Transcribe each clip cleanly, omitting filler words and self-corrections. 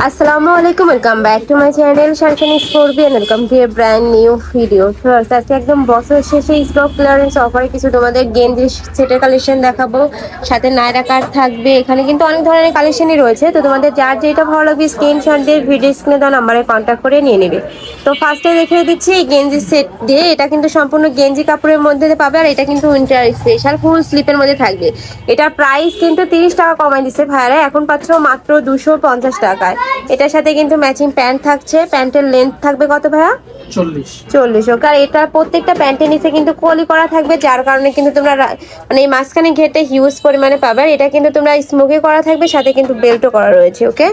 আসসালামু আলাইকুম, welcome back to my channel শানশানি scorpion. Welcome to a brand new video. আজকে একদম বছর শেষে স্টক ক্লিয়ারেন্স অফারে কিছু তোমাদের গেঞ্জি সেটের কালেকশন দেখাবো, সাথে নায়রা কাট থাকবে। এখানে কিন্তু অনেক ধরনের কালেকশনই রয়েছে, তো তোমাদের যার যেটা ভালো লাগবে স্ক্রিনশট দিয়ে ভিডিও স্ক্রিনে দেওয়া নাম্বারে কন্ট্যাক্ট করে নিয়ে নেবে। তো ফার্স্টে দেখিয়ে দিচ্ছি এই গেঞ্জি সেট দিয়ে। এটা কিন্তু সম্পূর্ণ গেঞ্জি কাপড়ের মধ্যে পাবে, আর এটা কিন্তু উইন্টার স্পেশাল ফুল স্লিপের মধ্যে থাকবে। এটার প্রাইস কিন্তু 30 টাকা কমাই দিচ্ছে ভাইয়ারা, এখন পাচ্ছ মাত্র 250 টাকায়। এটার সাথে কিন্তু ম্যাচিং প্যান্ট থাকছে, প্যান্টের লেন্থ থাকবে কত ভাইয়া? 40। ওকে, আর এটা প্রত্যেকটা প্যান্টের নিচে কিন্তু কলি করা থাকবে, যার কারণে কিন্তু তোমরা মানে এই মাঝখানে ঘেটে হিউজ পরিমাণে পাবে। আর এটা কিন্তু তোমরা স্মোকি করা থাকবে, সাথে কিন্তু বেল্টও করা রয়েছে। ওকে,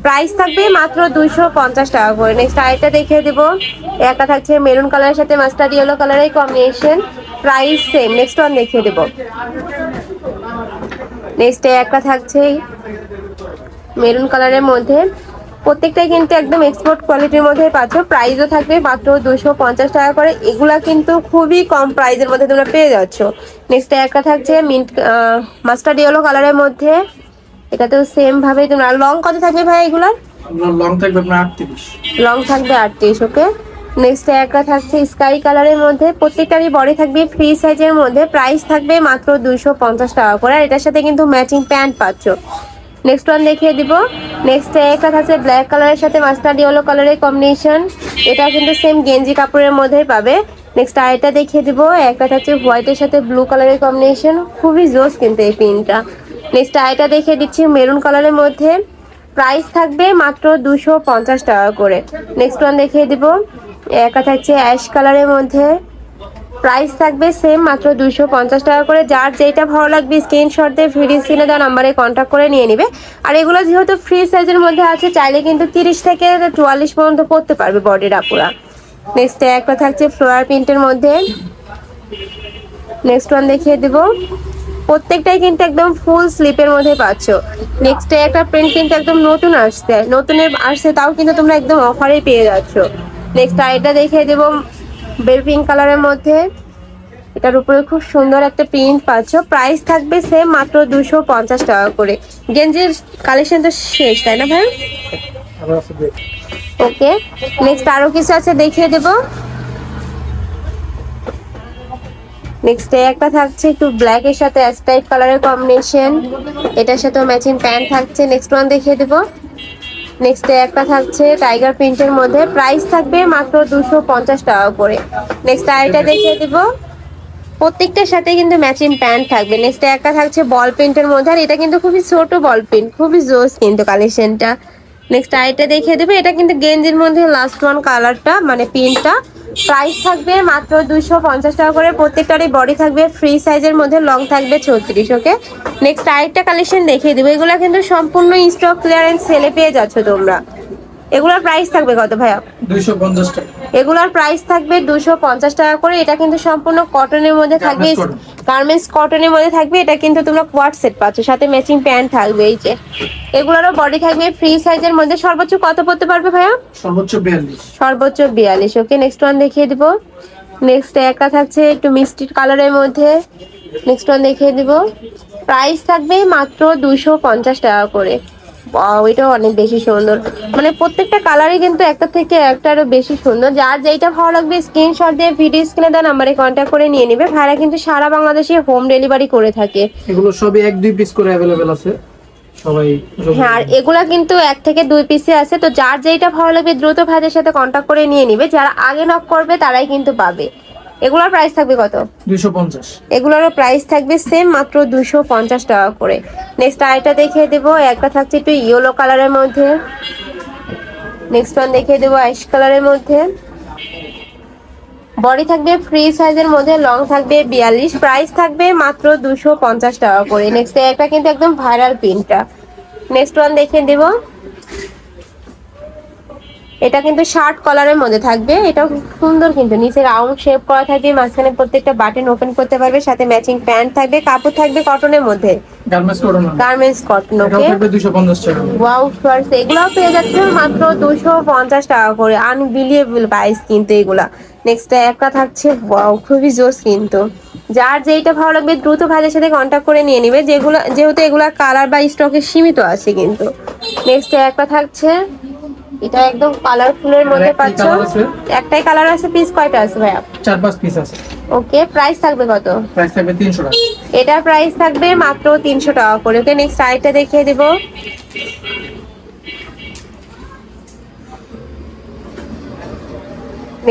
প্রাইস থাকবে মাত্র 250 টাকা করে। নেক্সট আরেকটা দেখিয়ে দেবো, একটা থাকছে মেরুন কালারের সাথে মাস্টার্ড ইয়েলো কালারের combination, price same. Next one দেখিয়ে দেবো। নেক্সট একটা থাকছে মেরুন কালারের মধ্যে, প্রত্যেকটাই কিন্তু একদম এক্সপোর্ট কোয়ালিটির মধ্যে পাচ্ছ। প্রাইসও থাকবে মাত্র 250 টাকা করে। এগুলা কিন্তু খুবই কম প্রাইসের মধ্যে তোমরা পেয়ে যাচ্ছ। নেক্সট একটা থাকছে মিন্ট মাস্টার্ড ইয়েলো কালারের মধ্যে, এটাতেও সেম ভাবে তোমরা। লং কত থাকবে ভাই এগুলার? লং থাকবে আপনার 38। লং থাকবে 38। ওকে, নেক্সট একটা থাকছে স্কাই কালারের মধ্যে, প্রত্যেকটারই বডি থাকবে ফ্রি সাইজের মধ্যে। প্রাইস থাকবে মাত্র 250 টাকা করে, আর এটার সাথে কিন্তু ম্যাচিং প্যান্ট পাচ্ছ। নেক্সট ওয়ান দেখিয়ে দিব। নেক্সট একটা থাকছে ব্ল্যাক কালারের সাথে মাস্টার্ড ইয়েলো কালারের কম্বিনেশন, এটা কিন্তু সেম গেঞ্জি কাপড়ের মধ্যেই পাবে। নেক্সট আরেকটা দেখিয়ে দিব, একটা থাকছে হোয়াইটের সাথে ব্লু কালারের কম্বিনেশন, খুবই জোস কিন্তু এই প্রিন্টটা। নেক্সট আরেকটা দেখিয়ে দিচ্ছি মেরুন কালারের মধ্যে, প্রাইস থাকবে মাত্র 250 টাকা করে। নেক্সট ওয়ান দেখিয়ে দিব, একটা থাকছে অ্যাশ কালারের মধ্যে, প্রাইস থাকবে সেম মাত্র 250 টাকা করে। যার যেটা ভালো লাগবে স্ক্রিনশট দিয়ে ভিডিও স্ক্রিনে দেওয়া নাম্বারে কন্ট্যাক্ট করে নিয়ে নেবে। আর এগুলো যেহেতু ফ্রি সাইজের মধ্যে আছে, চাইলে কিন্তু 30 থেকে 44 পর্যন্ত পড়তে পারবে বডিটা পুরা। নেক্সট একটা থাকছে ফ্লোরার প্রিন্টের মধ্যে, নেক্সট ওয়ান দেখিয়ে দিব। প্রত্যেকটাই কিন্তু একদম ফুল স্লিপের মধ্যে পাচ্ছ। নেক্সট একটা প্রিন্ট কিন্তু একদম নতুন আসছে, তাও কিন্তু তোমরা একদম অফারে পেয়ে যাচ্ছ। নেক্সট আরেকটা দেখিয়ে দেবো বেল পিঙ্ক কালারের মধ্যে, এটার উপরে খুব সুন্দর একটা প্রিন্ট পাচ্ছ। প্রাইস থাকবে সেম মাত্র 250 টাকা করে। গেঞ্জির কালেকশন তো শেষ, তাই না ভাই? ওকে, নেক্সট আরো কিছু আছে দেখিয়ে দেবো। নেক্সট একটা থাকছে একটু ব্ল্যাক এর সাথে অ্যাশ টাইপ কালারের কম্বিনেশন, এটার সাথে ম্যাচিং প্যান্ট থাকছে। নেক্সট ওয়ান দেখিয়ে দেবো। নেক্সট একটা থাকছে টাইগার প্রিন্টের মধ্যে, প্রাইস থাকবে মাত্র 250 টাকা করে। নেক্সট আরেকটা দেখিয়ে দিব, প্রত্যেকটার সাথে কিন্তু ম্যাচিং প্যান্ট থাকবে। নেক্সট একটা থাকছে বল প্রিন্টের মধ্যে, আর এটা কিন্তু খুবই ছোট বল প্রিন্ট, খুবই জোস কিন্তু কালেকশনটা। নেক্সট আরেকটা দেখিয়ে দেবো, এটা কিন্তু গেঞ্জির মধ্যে লাস্ট ওয়ান কালারটা মানে প্রিন্টটা। প্রাইস থাকবে মাত্র 250 টাকা করে। প্রত্যেকটারই বডি থাকবে ফ্রি সাইজের মধ্যে, লং থাকবে 36। ওকে, নেক্সট আরেকটা কালেকশন দেখিয়ে দেবো। এগুলো কিন্তু সম্পূর্ণ স্টক ক্লিয়ারেন্স সেলে পেয়ে যাচ্ছ তোমরা। এগুলোর প্রাইস থাকবে কত ভাইয়া? 250 টাকা। এগুলোর প্রাইস থাকবে 250 টাকা করে। এটা কিন্তু সম্পূর্ণ কটনের মধ্যে থাকবে, গার্মেন্টস কটনের মধ্যে থাকবে। এটা কিন্তু তোমরা কোয়ার্ড সেট পাচ্ছ, সাথে ম্যাচিং প্যান্ট থাকবে। এই যে এগুলোরও বডি থাকবে ফ্রি সাইজের মধ্যে। সর্বোচ্চ কত পড়তে পারবে ভাইয়া? সর্বোচ্চ 42। সর্বোচ্চ 42। ওকে, নেক্সট ওয়ান দেখিয়ে দিব। নেক্সট একটা থাকছে একটু মিষ্টি কালারের মধ্যে, নেক্সট ওয়ান দেখিয়ে দিব। প্রাইস থাকবে মাত্র 250 টাকা করে। ওইটাও অনেক বেশি সুন্দর, মানে প্রত্যেকটা কালারই কিন্তু একটা থেকে একটা আরো বেশি সুন্দর। যার যেটা ভালো লাগবে স্ক্রিনশট দিয়ে ভিডিও স্ক্রিনে দেওয়া নাম্বারে কন্ট্যাক্ট করে নিয়ে নেবে। ভাইরা কিন্তু সারা বাংলাদেশে হোম ডেলিভারি করে থাকে। এগুলো সবই 1-2 পিস করে अवेलेबल আছে সবাই। হ্যাঁ, আর এগুলা কিন্তু 1 থেকে 2 পিসে আছে। তো যার যেটা ভালো লাগবে দ্রুত ভাইদের সাথে কন্ট্যাক্ট করে নিয়ে নিবে। যারা আগে নক করবে তারাই কিন্তু পাবে। এগুলোর প্রাইস থাকবে কত? 250। এগুলোরও প্রাইস থাকবে সেম মাত্র 250 টাকা করে। নেক্সট আরেকটা দেখিয়ে দেবো, একটা থাকছে একটু ইয়েলো কালারের মধ্যে, নেক্সট ওয়ান দেখিয়ে দেবো অ্যাশ কালারের মধ্যে। বডি থাকবে ফ্রি সাইজের মধ্যে, লং থাকবে 42। প্রাইস থাকবে মাত্র 250 টাকা করে। নেক্সট একটা কিন্তু একদম ভাইরাল প্রিন্টটা। নেক্সট ওয়ান দেখিয়ে দেবো, এটা কিন্তু শার্ট কলারের মধ্যে থাকবে। এটাও খুব সুন্দর, কিন্তু নিচে রাউন্ড শেপ করা থাকবে, মাঝখানে প্রত্যেকটা বাটন ওপেন করতে পারবে, সাথে ম্যাচিং প্যান্ট থাকবে। কাপড় থাকবে কটনের মধ্যে, গার্মেন্টস কটন। ওকে, এটাও থাকবে 250 টাকা। ওয়াও ফার্স্ট এগুলাও পেয়ে যাচ্ছে মাত্র 250 টাকা করে। আনবিলিয়েবল প্রাইস কিন্তু এগুলা। নেক্সট একটা থাকছে, ওয়াও খুবই জোস কিন্তু। যার যেইটা ভালো লাগবে দ্রুত ভাইদের সাথে কন্ট্যাক্ট করে নিয়ে নিবে, যেহেতু এগুলা কালার বা স্টকে সীমিত আছে কিন্তু। নেক্সট একটা থাকছে, এটা একদম কালারফুলের মধ্যে একটাই পাচ্ছ। colour আছে। একটাই কালার আছে, পিস কয়টা আছে ভাইয়া? 4-5 পিস আছে। ওকে, প্রাইস থাকবে কত? প্রাইস থাকবে 300 টাকা। এটার প্রাইস থাকবে মাত্র 300 টাকা করে। ওকে, নেক্সট আরেকটা দেখিয়ে দিব।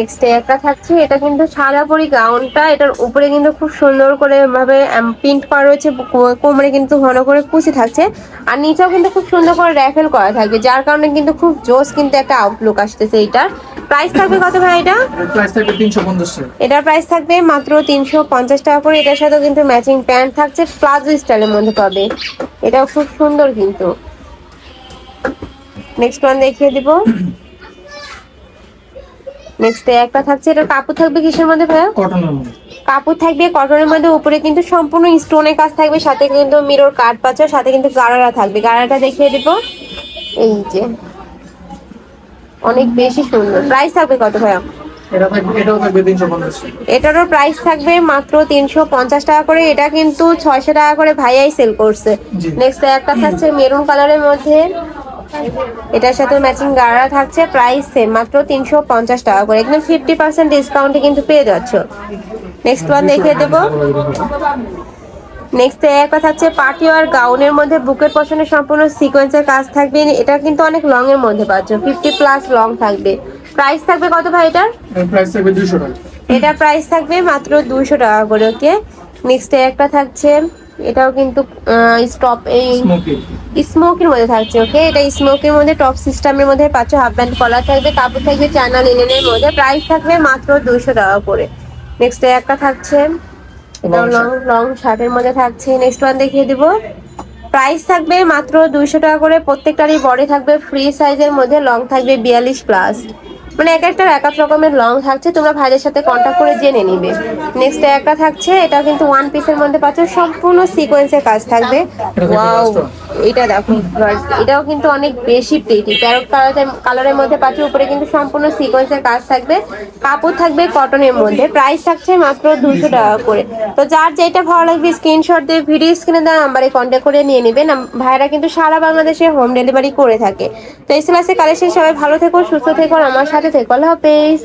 নেক্সট একটা থাকছে, এটা কিন্তু সাদাপরি গাউনটা, এটার উপরে কিন্তু খুব সুন্দর করে ভাবে প্রিন্ট করা রয়েছে, কোমরে কিন্তু ঘন করে কুচি থাকছে, আর নিচেও কিন্তু খুব সুন্দর করে র্যাফেল করা থাকবে, যার কারণে কিন্তু খুব জোস কিন্তু একটা আউটলুক আসতেছে। এটার প্রাইস থাকবে কত ভাই এটা? প্রাইস থাকবে 350 টাকা। এটার প্রাইস থাকবে মাত্র 350 টাকা করে। এটার সাথেও কিন্তু ম্যাচিং প্যান্ট থাকছে, প্লাজো স্টাইলের মধ্যে পাবে, এটাও খুব সুন্দর কিন্তু। নেক্সট ওয়ান দেখিয়ে দিব। নেক্সট একটা থাকছে, এটা কাপড় থাকবে কিসের মধ্যে ভাইয়া? কটনের মধ্যে। কাপড় থাকবে কটনের মধ্যে, উপরে কিন্তু সম্পূর্ণ স্টোনের কাজ থাকবে, সাথে কিন্তু মিরর কাট পাচ্ছ, সাথে কিন্তু গারারা থাকবে। গারাটা দেখিয়ে দিব, এই যে অনেক বেশি সুন্দর। প্রাইস থাকবে কত ভাইয়া? এটাও থাকবে 350 টাকা। এটারও প্রাইস থাকবে মাত্র 350 টাকা করে। এটা কিন্তু 600 টাকা করে ভাইয়াই সেল করছে। জি। নেক্সট একটা থাকছে মেরুন কালারের মধ্যে, এটার সাথে ম্যাচিং গাড়া থাকছে, প্রাইস সেম মাত্র 350 টাকা করে, একদম 50% ডিসকাউন্টে কিন্তু পেয়ে যাচ্ছ। নেক্সট ওয়ান দেখিয়ে দেবো। নেক্সট একটা থাকছে পার্টি আর গাউনের মধ্যে বুকের পশনে সম্পূর্ণ সিকোয়েন্সের কাজ থাকবে, এটা কিন্তু অনেক লং এর মধ্যে পাচ্ছ, 50+ লং থাকবে। প্রাইস থাকবে কত ভাই এটার? প্রাইস থাকবে 200 টাকা। এটা প্রাইস থাকবে মাত্র 200 টাকা করে। ওকে, নেক্সট একটা থাকছে, এটাও কিন্তু স্টপ এই স্মোকের মধ্যে থাকছে। ওকে, এটা স্মোকের মধ্যে টপ সিস্টেমের মধ্যে পাচ্ছ, হাফ ব্যান্ড কলার থাকবে, কাপড় থাকবে চায়না লিনেনের মধ্যে, প্রাইস থাকবে মাত্র 200 টাকা করে। নেক্সট একটা থাকছে, এটাও লং লং শার্টের মধ্যে থাকছে। নেক্সট ওয়ান দেখিয়ে দিব। প্রাইস থাকবে মাত্র 200 টাকা করে। প্রত্যেকটারই বডি থাকবে ফ্রি সাইজের মধ্যে, লং থাকবে 42+, মানে এক একটার এক এক রকমের লং থাকছে, তোমরা ভাইদের সাথে কন্ট্যাক্ট করে জেনে নিবে। নেক্সট একটা থাকছে, এটা কিন্তু ওয়ান পিসের মধ্যে পাচ্ছ, সম্পূর্ণ সিকোয়েন্সের কাজ থাকবে। ওয়াও, এটা দেখো গাইস, এটাও কিন্তু অনেক বেশি প্রিটি, প্যারট কালারের মধ্যে পাচ্ছ, উপরে কিন্তু সম্পূর্ণ সিকোয়েন্সের কাজ থাকবে, কাপড় থাকবে কটনের মধ্যে, প্রাইস থাকছে মাত্র 200 টাকা করে। তো যার যেটা ভালো লাগবে স্ক্রিনশট দিয়ে ভিডিও স্ক্রিনে দেওয়া নাম্বারে কন্ট্যাক্ট করে নিয়ে নেবেন। ভাইরা কিন্তু সারা বাংলাদেশে হোম ডেলিভারি করে থাকে। তো এই ছিল আজকে কালেকশন। সবাই ভালো থেকো, সুস্থ থেকো, আর আমার সাথে থেকো। আল্লাহ হাফেজ।